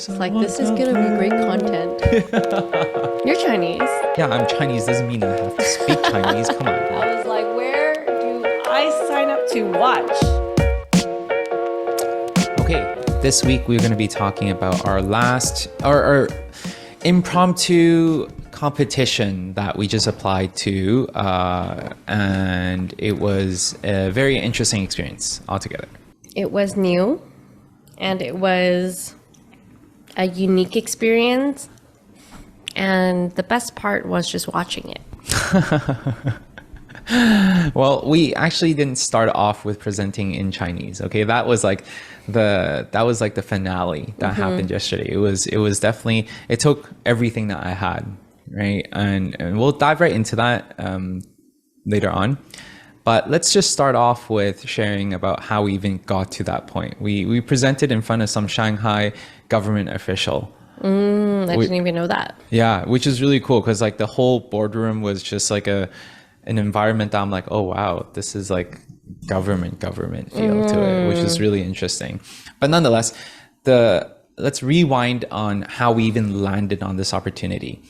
It's like, this is gonna be great content. You're Chinese. Yeah, I'm Chinese. Doesn't mean I have to speak Chinese. Come on. I was like, where do I sign up to watch? Okay, this week we're going to be talking about our impromptu competition that we just applied to, and it was a very interesting experience altogether. It was new, and it was a unique experience, and the best part was just watching it. Well, we actually didn't start off with presenting in Chinese. Okay, that was like the finale that happened yesterday. It was definitely, it took everything that I had, right? And we'll dive right into that later on. But let's just start off with sharing about how we even got to that point. We presented in front of some Shanghai government official. I didn't even know that. Yeah, which is really cool because like the whole boardroom was just like an environment that I'm like, oh wow, this is like government feel to it, which is really interesting. But nonetheless, let's rewind on how we even landed on this opportunity.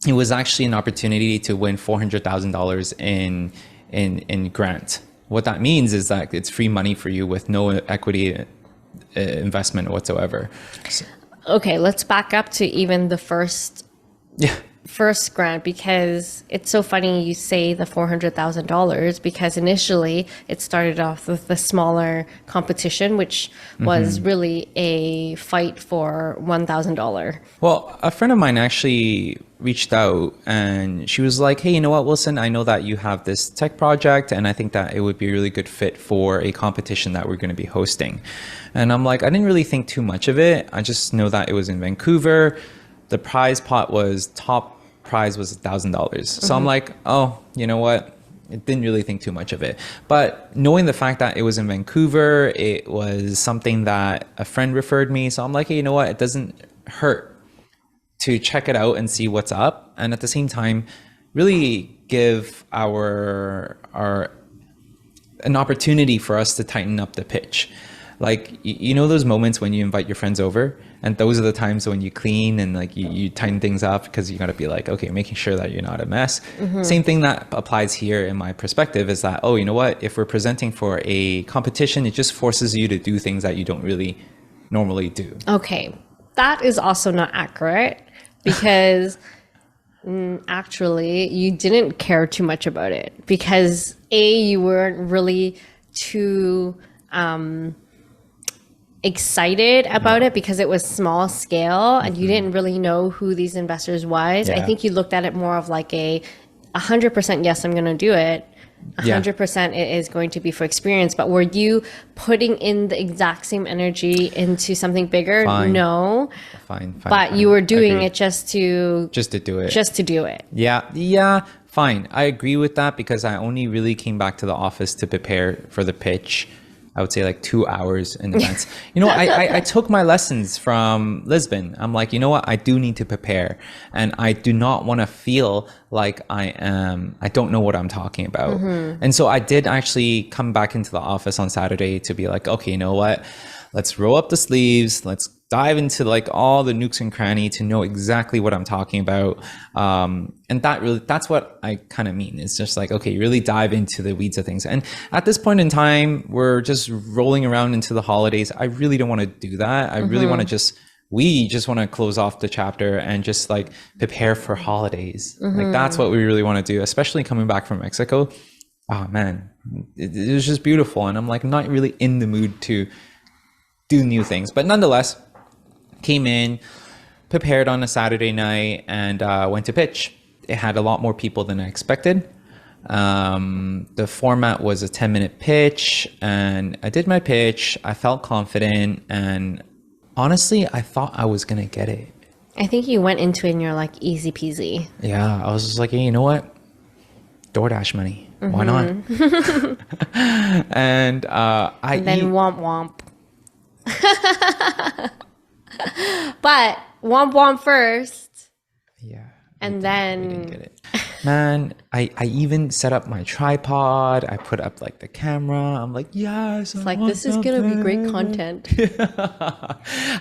It was actually an opportunity to win $400,000 in grant. What that means is that it's free money for you with no equity investment whatsoever. Okay, let's back up to even the first grant, because it's so funny you say the $400,000, because initially it started off with the smaller competition, which was really a fight for $1,000. Well, a friend of mine actually reached out and she was like, hey, you know what, Wilson, I know that you have this tech project and I think that it would be a really good fit for a competition that we're going to be hosting. And I'm like, I didn't really think too much of it. I just know that it was in Vancouver. The prize pot was top prize was $1,000. So I'm like, oh, you know what? I didn't really think too much of it. But knowing the fact that it was in Vancouver, it was something that a friend referred me. So I'm like, hey, you know what? It doesn't hurt to check it out and see what's up. And at the same time, really give an opportunity for us to tighten up the pitch. Like, you know those moments when you invite your friends over, and those are the times when you clean and like you tighten things up because you got to be like, okay, making sure that you're not a mess. Same thing that applies here in my perspective is that, oh, you know what? If we're presenting for a competition, it just forces you to do things that you don't really normally do. Okay, that is also not accurate, because actually you didn't care too much about it, because you weren't really too excited about it because it was small scale and you didn't really know who these investors was. I think you looked at it more of like 100% yes, I'm going to do it. 100% it is going to be for experience. But were you putting in the exact same energy into something bigger? Fine. No. Fine. But you were doing it just to do it. Just to do it. Yeah. Fine. I agree with that because I only really came back to the office to prepare for the pitch. I would say like 2 hours in advance. You know, I took my lessons from Lisbon. I'm like, you know what? I do need to prepare, and I do not want to feel like I don't know what I'm talking about. And so I did actually come back into the office on Saturday to be like, okay, you know what? Let's roll up the sleeves. Let's dive into like all the nooks and cranny to know exactly what I'm talking about. And that's what I kind of mean. It's just like, okay, really dive into the weeds of things. And at this point in time, we're just rolling around into the holidays. I really don't want to do that. I really want to we just want to close off the chapter and just like prepare for holidays. Like that's what we really want to do, especially coming back from Mexico. Oh man, it was just beautiful. And I'm like not really in the mood to do new things, but nonetheless, came in, prepared on a Saturday night, and went to pitch. It had a lot more people than I expected. The format was a 10-minute pitch, and I did my pitch. I felt confident, and honestly, I thought I was gonna get it. I think you went into it and you're like, easy peasy. Yeah, I was just like, hey, you know what? DoorDash money. Why not? And then womp womp. But womp womp first. Yeah. And then we didn't get it. Man, I even set up my tripod. I put up like the camera. I'm like, yes, It's I like, want this is gonna be great something. content.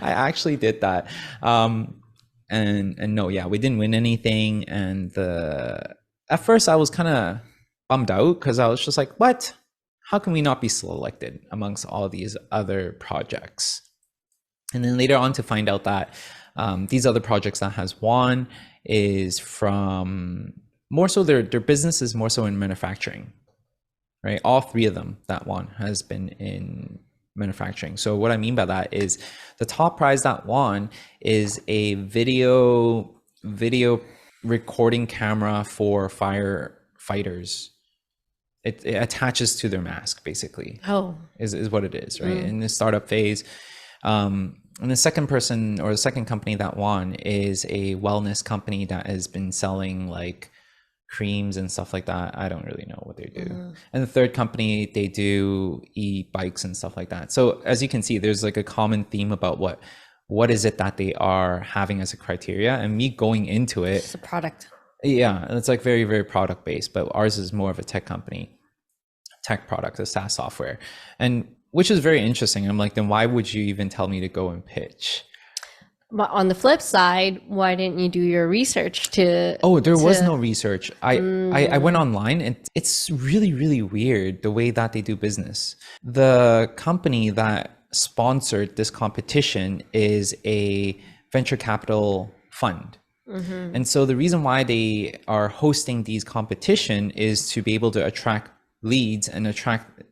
I actually did that. And no, yeah, we didn't win anything. And at first I was kind of bummed out because I was just like, what? How can we not be selected amongst all these other projects? And then later on to find out that these other projects that has won is from more so their business is more so in manufacturing, right? All three of them that won has been in manufacturing. So what I mean by that is the top prize that won is a video recording camera for firefighters. It attaches to their mask basically. Oh, Is what it is, right? In the startup phase. And the second person or the second company that won is a wellness company that has been selling like creams and stuff like that. I don't really know what they do. And the third company, they do e-bikes and stuff like that. So as you can see, there's like a common theme about what is it that they are having as a criteria. And me going into it, it's a product. yeah, it's like very, very product based, but ours is more of a tech company, tech product, a SaaS software. And which is very interesting. I'm like, then why would you even tell me to go and pitch? But on the flip side, why didn't you do your research to? Oh, there was no research. I went online and it's really, really weird the way that they do business. The company that sponsored this competition is a venture capital fund. And so the reason why they are hosting these competition is to be able to attract leads and attract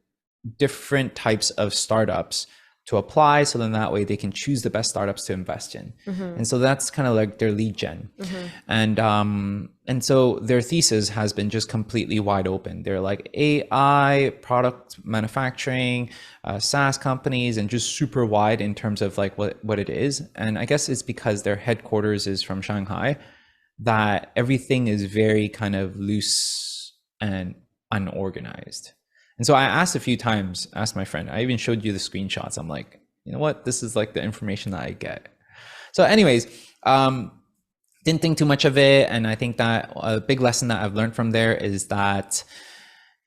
different types of startups to apply, so then that way they can choose the best startups to invest in. And so that's kind of like their lead gen. And so their thesis has been just completely wide open. They're like AI, product manufacturing, SaaS companies, and just super wide in terms of like what it is. And I guess it's because their headquarters is from Shanghai that everything is very kind of loose and unorganized. And so I asked a few times, asked my friend, I even showed you the screenshots. I'm like, you know what? This is like the information that I get. So anyways, didn't think too much of it. And I think that a big lesson that I've learned from there is that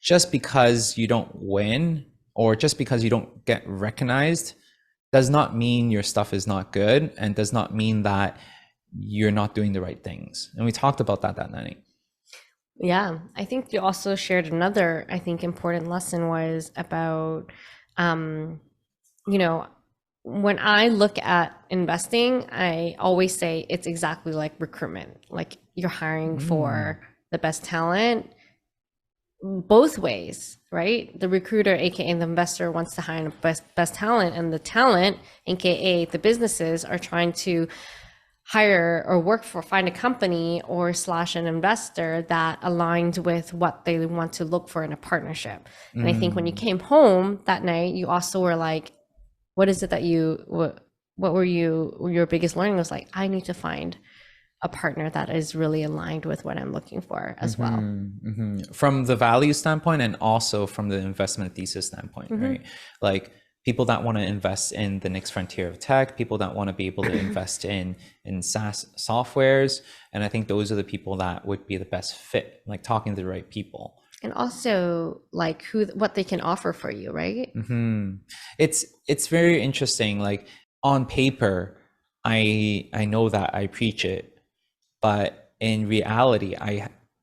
just because you don't win or just because you don't get recognized does not mean your stuff is not good and does not mean that you're not doing the right things. And we talked about that night. Yeah, I think you also shared another, I think, important lesson was about, you know, when I look at investing, I always say it's exactly like recruitment. Like you're hiring for the best talent both ways, right? The recruiter, aka the investor, wants to hire the best talent, and the talent, aka the businesses, are trying to hire or work for, find a company or slash an investor that aligns with what they want to look for in a partnership. And I think when you came home that night, you also were like, what is it that what were your biggest learning was like, I need to find a partner that is really aligned with what I'm looking for as well. From the value standpoint and also from the investment thesis standpoint, right? Like people that want to invest in the next frontier of tech, people that want to be able to invest in SaaS softwares. And I think those are the people that would be the best fit, like talking to the right people. And also like what they can offer for you, right? It's very interesting. Like on paper, I know that I preach it, but in reality,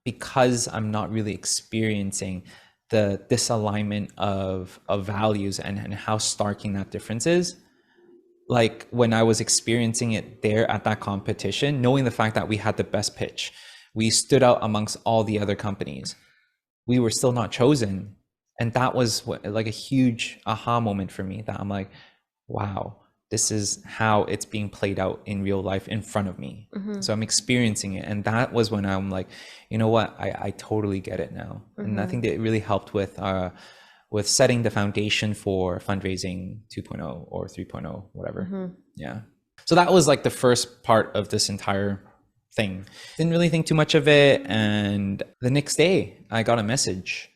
because I'm not really experiencing the disalignment of values and how starking that difference is. Like when I was experiencing it there at that competition, knowing the fact that we had the best pitch, we stood out amongst all the other companies, we were still not chosen. And that was like a huge aha moment for me, that I'm like, wow, this is how it's being played out in real life in front of me. So I'm experiencing it. And that was when I'm like, you know what, I totally get it now. And I think that it really helped with setting the foundation for fundraising 2.0 or 3.0, whatever. Yeah. So that was like the first part of this entire thing. Didn't really think too much of it. And the next day I got a message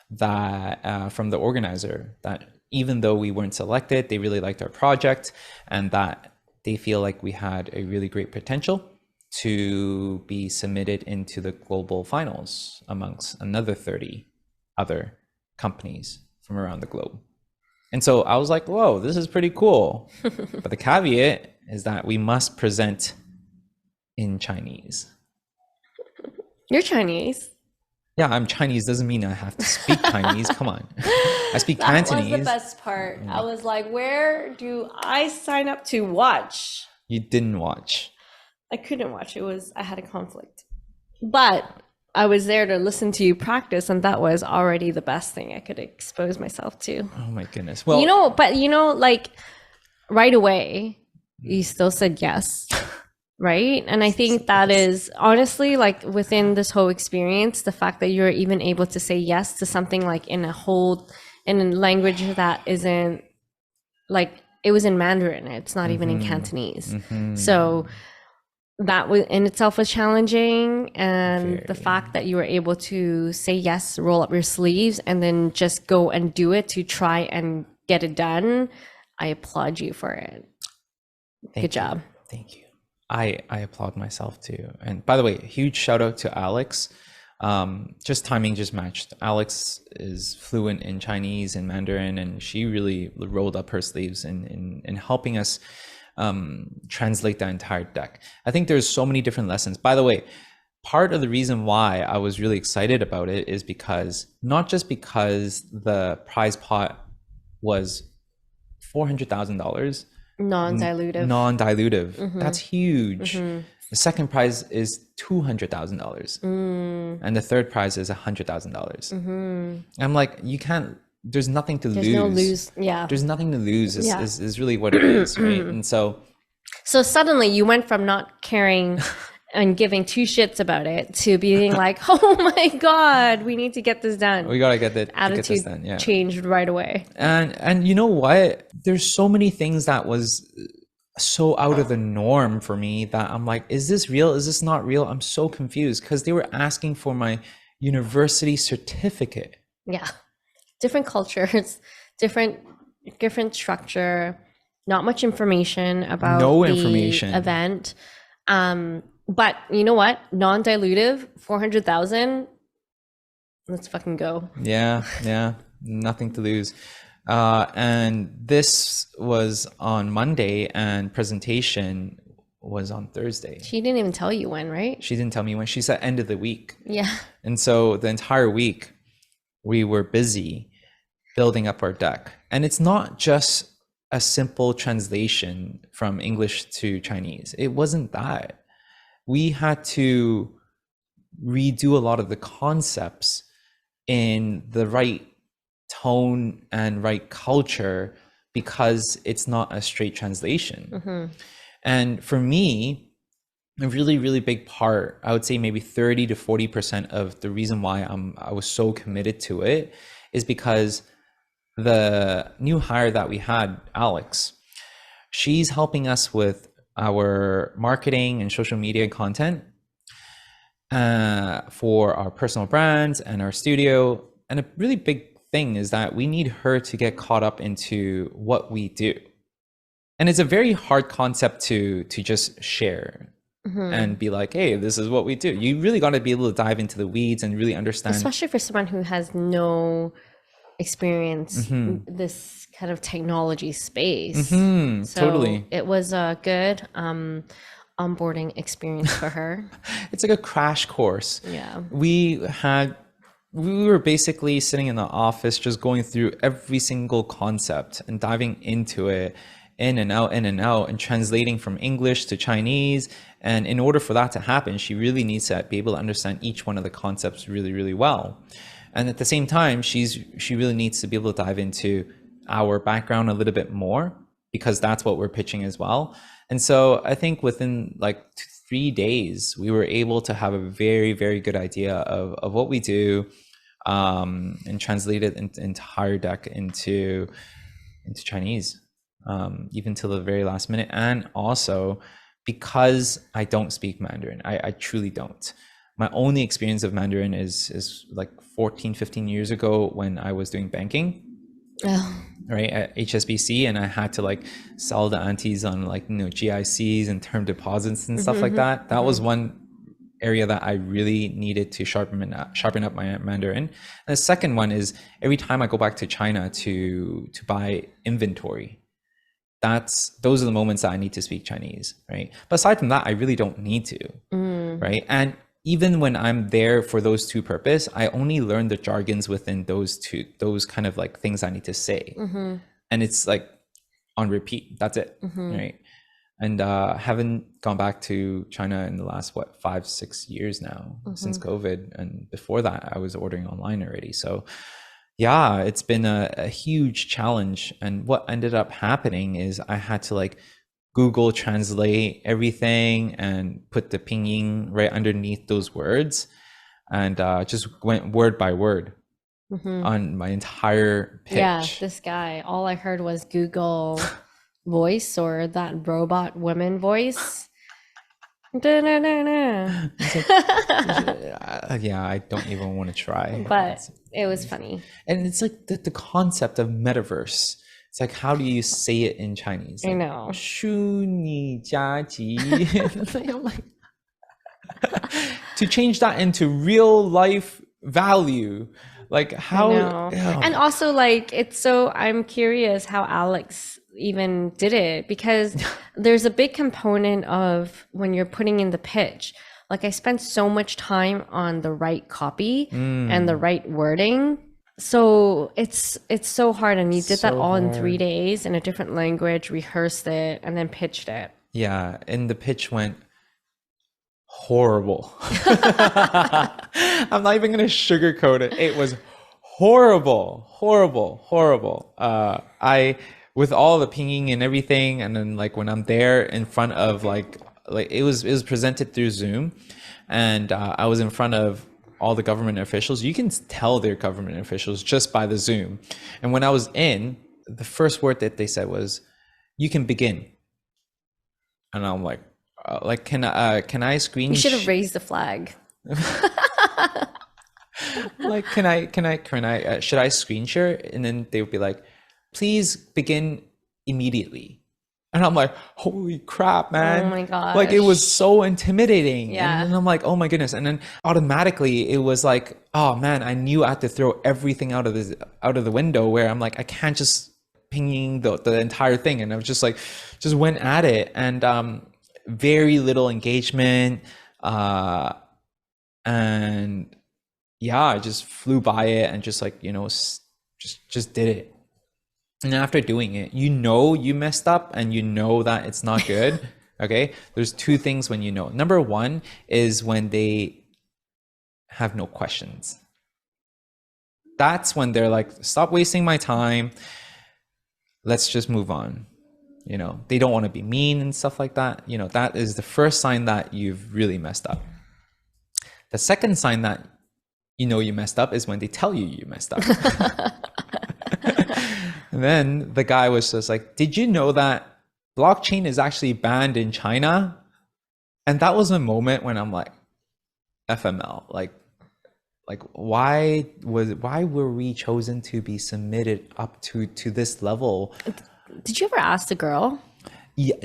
that from the organizer that even though we weren't selected, they really liked our project and that they feel like we had a really great potential to be submitted into the global finals amongst another 30 other companies from around the globe. And so I was like, whoa, this is pretty cool. But the caveat is that we must present in Chinese. You're Chinese. Yeah, I'm Chinese doesn't mean I have to speak Chinese. Come on. I speak That Cantonese. was the best part. I was like, where do I sign up to watch? You didn't watch. I couldn't watch. I had a conflict. But I was there to listen to you practice, and that was already the best thing I could expose myself to. Oh my goodness. Well, like right away, you still said yes. Right. And I think that is honestly, like within this whole experience, the fact that you're even able to say yes to something like in a language that isn't like, it was in Mandarin. It's not even in Cantonese. So that was in itself was challenging. And the fact that you were able to say yes, roll up your sleeves, and then just go and do it to try and get it done. I applaud you for it. Good job. Thank you. I applaud myself too. And by the way, huge shout out to Alex. Just timing just matched. Alex is fluent in Chinese and Mandarin, and she really rolled up her sleeves in helping us translate the entire deck. I think there's so many different lessons. By the way, part of the reason why I was really excited about it is because not just because the prize pot was $400,000. Non-dilutive. That's huge. The second prize is $200,000, and the third prize is $100,000. I'm like, you can't. There's nothing to lose. No lose. Yeah. There's nothing to lose. Is really what it is, right? And so suddenly you went from not caring and giving two shits about it to being like, oh my God, we need to get this done. We gotta get the attitude done. Yeah. changed right away. And you know what? There's so many things that was so out of the norm for me that I'm like, is this real? Is this not real? I'm so confused because they were asking for my university certificate. Yeah. Different cultures, different structure, not much information about the event. But you know what? Non-dilutive, 400,000. Let's fucking go. Yeah. Nothing to lose. And this was on Monday, and presentation was on Thursday. She didn't even tell you when, right? She didn't tell me when. She said end of the week. Yeah. And so the entire week, we were busy building up our deck. And it's not just a simple translation from English to Chinese. It wasn't that. We had to redo a lot of the concepts in the right tone and right culture because it's not a straight translation. And for me, a really, really big part, I would say maybe 30 to 40% of the reason why I was so committed to it is because the new hire that we had, Alex, she's helping us with our marketing and social media content for our personal brands and our studio. And a really big thing is that we need her to get caught up into what we do. And it's a very hard concept to just share and be like, hey, this is what we do. You really got to be able to dive into the weeds and really understand. Especially for someone who has no experience in this kind of technology space. So totally. It was a good onboarding experience for her. It's like a crash course. Yeah. We were basically sitting in the office just going through every single concept and diving into it in and out and translating from English to Chinese. And in order for that to happen, she really needs to be able to understand each one of the concepts really, really well. And at the same time, she really needs to be able to dive into our background a little bit more because that's what we're pitching as well. And so I think within like 3 days, we were able to have a very, very good idea of what we do and translate it into entire deck into Chinese, even till the very last minute. And also because I don't speak Mandarin, I truly don't. My only experience of Mandarin is like 14, 15 years ago when I was doing banking. Oh. right, at HSBC, and I had to like sell the aunties on like, you know, GICs and term deposits and stuff like that. That was one area that I really needed to sharpen up my Mandarin. And the second one is every time I go back to China to buy inventory, those are the moments that I need to speak Chinese, right? But aside from that, I really don't need to, right? And even when I'm there for those two purposes, I only learn the jargons within those kind of like things I need to say. And it's like on repeat, that's it, right? And haven't gone back to China in the last, 5-6 years now, since COVID. And before that, I was ordering online already. So yeah, it's been a huge challenge. And what ended up happening is I had to like Google translate everything and put the pinyin right underneath those words, and just went word by word on my entire pitch. Yeah, this guy, all I heard was Google voice or that robot woman voice. Da-na-na-na. Yeah, I don't even want to try. But it was funny. And it's like the concept of metaverse. It's like, how do you say it in Chinese? Like, I know. 虚拟家集. I'm like, to change that into real life value, like how? And also, like, it's so, I'm curious how Alex even did it, because there's a big component of when you're putting in the pitch. Like, I spent so much time on the right copy and the right wording. So it's so hard, and you did that all in 3 days in a different language, rehearsed it, and then pitched it. Yeah, and the pitch went horrible. I'm not even gonna sugarcoat it. It was horrible. I, with all the pinging and everything, and then like when I'm there in front of like it was presented through Zoom, and I was in front of all the government officials. You can tell they're government officials just by the Zoom. And when I was in, the first word that they said was, "You can begin." And I'm like, can I screen? You should have raised the flag. Like, can I should I screen share? And then they would be like, "Please begin immediately." And I'm like, holy crap, man. Oh my gosh. Like, it was so intimidating. Yeah. And then I'm like, oh my goodness. And then automatically it was like, oh man, I knew I had to throw everything out of the window, where I'm like, I can't just pinging the entire thing. And I was just like, just went at it, and very little engagement. And yeah, I just flew by it and just like, just did it. And after doing it, you messed up, and that it's not good. Okay. There's two things when you know. Number one is when they have no questions. That's when they're like, stop wasting my time. Let's just move on. They don't want to be mean and stuff like that. That is the first sign that you've really messed up. The second sign that you messed up is when they tell you messed up. And then the guy was just like, did you know that blockchain is actually banned in China? And that was a moment when I'm like, FML, like why were we chosen to be submitted up to this level? Did you ever ask the girl? Yeah,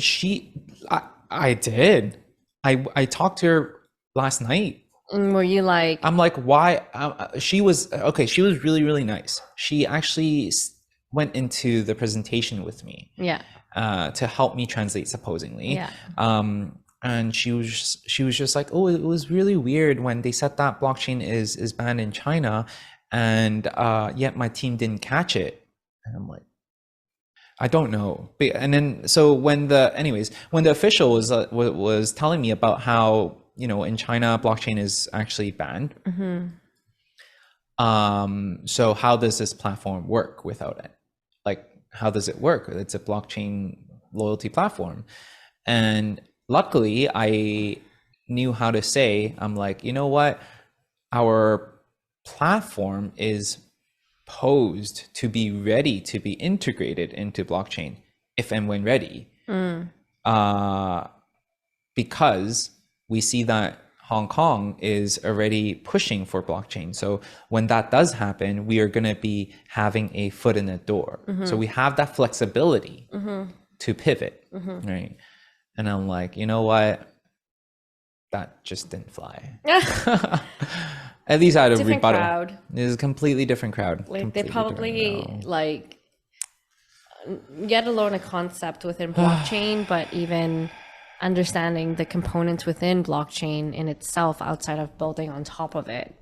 I did. I talked to her last night. And were you like, I'm like, why? She was really, really nice. She actually went into the presentation with me, to help me translate, supposedly. And she was just like, oh, it was really weird when they said that blockchain is banned in China, and yet my team didn't catch it. And I'm like, I don't know. And then so when the official was telling me about how in China blockchain is actually banned. So how does this platform work without it? Like, how does it work? It's a blockchain loyalty platform. And luckily I knew how to say, I'm like, you know what? Our platform is posed to be ready to be integrated into blockchain if and when ready. Because we see that Hong Kong is already pushing for blockchain. So when that does happen, we are going to be having a foot in the door. So we have that flexibility to pivot, right? And I'm like, you know what? That just didn't fly. At least out of Different rebuttal. crowd. It is a completely different crowd. Like they Completely probably different. like get alone a concept within blockchain, but even understanding the components within blockchain in itself outside of building on top of it.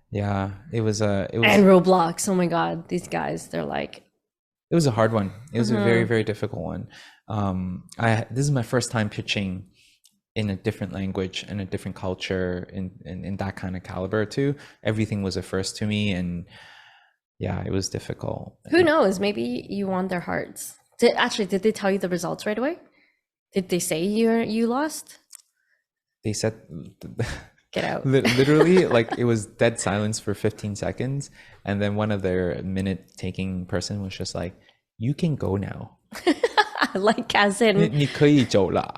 Yeah, it was And Roblox, oh my God, these guys, they're like, it was a hard one. It was a very, very difficult one. This is my first time pitching in a different language and a different culture in that kind of caliber too. Everything was a first to me, and yeah, it was difficult. who knows? Maybe you won their hearts. Did they tell you the results right away? Did they say you lost? They said Get out. literally like it was dead silence for 15 seconds, and then one of their minute taking person was just like, "You can go now." Like as in 你可以走了。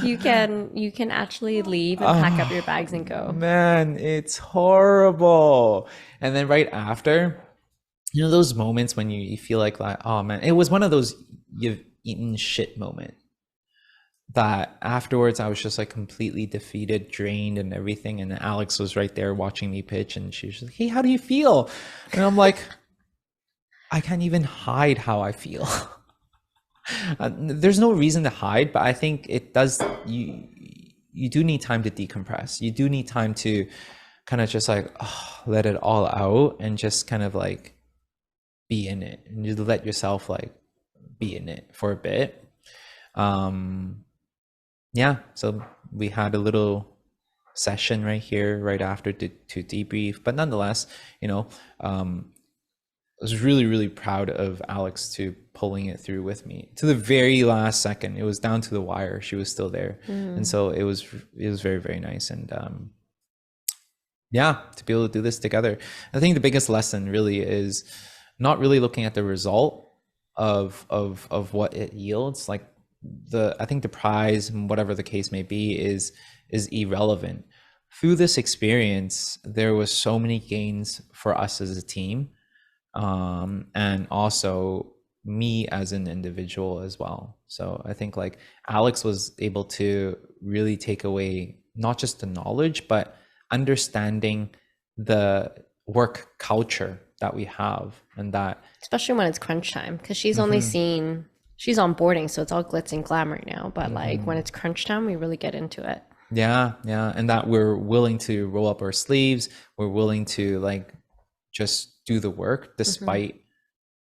you can actually leave and pack up your bags and go. Man, it's horrible. And then right after, you know, those moments when you feel like, oh man, it was one of those you've eaten shit moment that afterwards I was just like completely defeated, drained and everything. And Alex was right there watching me pitch, and she was like, "Hey, how do you feel?" And I'm like, I can't even hide how I feel. There's no reason to hide, but I think it does. You do need time to decompress. You do need time to kind of just like let it all out and just kind of like be in it, and just let yourself like be in it for a bit. Yeah, so we had a little session right here right after to debrief, but nonetheless, you know, I was really, really proud of Alex to pulling it through with me to the very last second. It was down to the wire. She was still there. And so it was very, very nice. And yeah, to be able to do this together. I think the biggest lesson really is not really looking at the result of what it yields. Like I think the prize, whatever the case may be, is irrelevant. Through this experience, there was so many gains for us as a team. And also me as an individual as well. So I think like Alex was able to really take away not just the knowledge, but understanding the work culture that we have, and that Especially when it's crunch time, because she's only seen, she's onboarding, so it's all glitz and glam right now. But like when it's crunch time, we really get into it. yeah, and that we're willing to roll up our sleeves. We're willing to like just do the work despite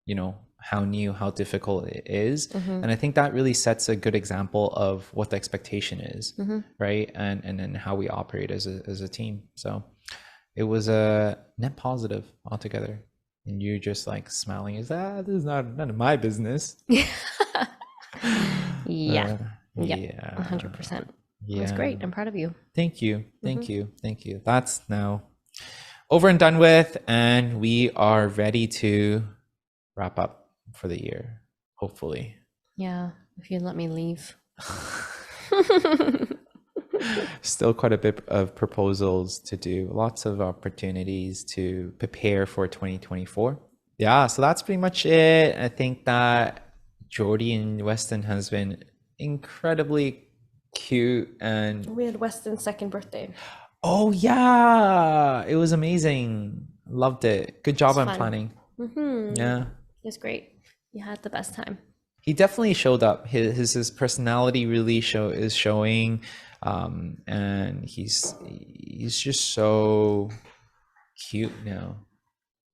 you know how difficult it is. And I think that really sets a good example of what the expectation is, right? And then how we operate as a team. So it was a net positive altogether, and you're just like smiling as this is none of my business. Yeah. Yeah 100%. yeah, That's great. I'm proud of you. thank you. That's now over and done with, and we are ready to wrap up for the year, hopefully. Yeah, if you'd let me leave. Still quite a bit of proposals to do, lots of opportunities to prepare for 2024. Yeah, so that's pretty much it. I think that Jordy and Weston has been incredibly cute, and We had Weston's second birthday. oh yeah, it was amazing. Loved it. Good job on planning. Yeah, It was great. You had the best time. he definitely showed up. His personality really is showing, and he's just so cute now.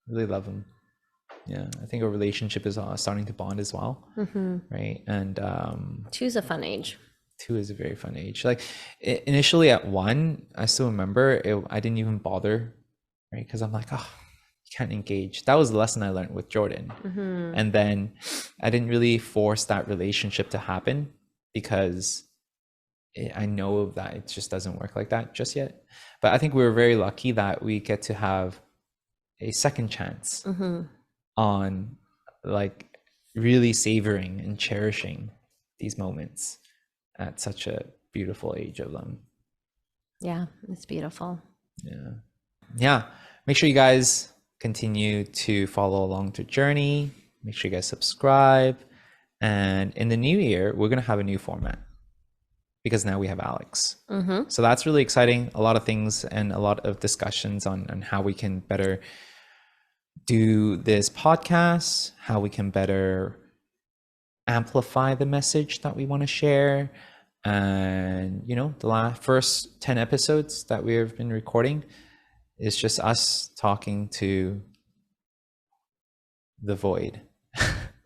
Really love him. Yeah, I think our relationship is starting to bond as well, right? And 2's a fun age. 2 is a very fun age. Like initially at 1, I still remember I didn't even bother, right? Because I'm like, oh, you can't engage. That was the lesson I learned with Jordan. And then I didn't really force that relationship to happen because I know that it just doesn't work like that just yet. But I think we were very lucky that we get to have a second chance on like really savoring and cherishing these moments at such a beautiful age of them. Yeah, it's beautiful. Yeah. Make sure you guys continue to follow along the journey. Make sure you guys subscribe. And in the new year, we're going to have a new format because now we have Alex. So that's really exciting. A lot of things and a lot of discussions on how we can better do this podcast, how we can better amplify the message that we want to share. And, you know, the first 10 episodes that we've been recording is just us talking to the void.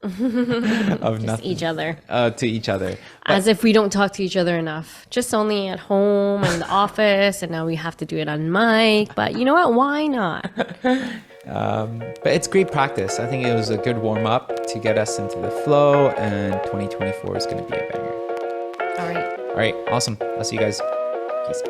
Of Just nothing. each other. To each other. As if we don't talk to each other enough. Just only at home and in the office, and now we have to do it on mic. But you know what? Why not? But it's great practice. I think it was a good warm up to get us into the flow, and 2024 is going to be a banger. All right. All right, awesome. I'll see you guys. Peace.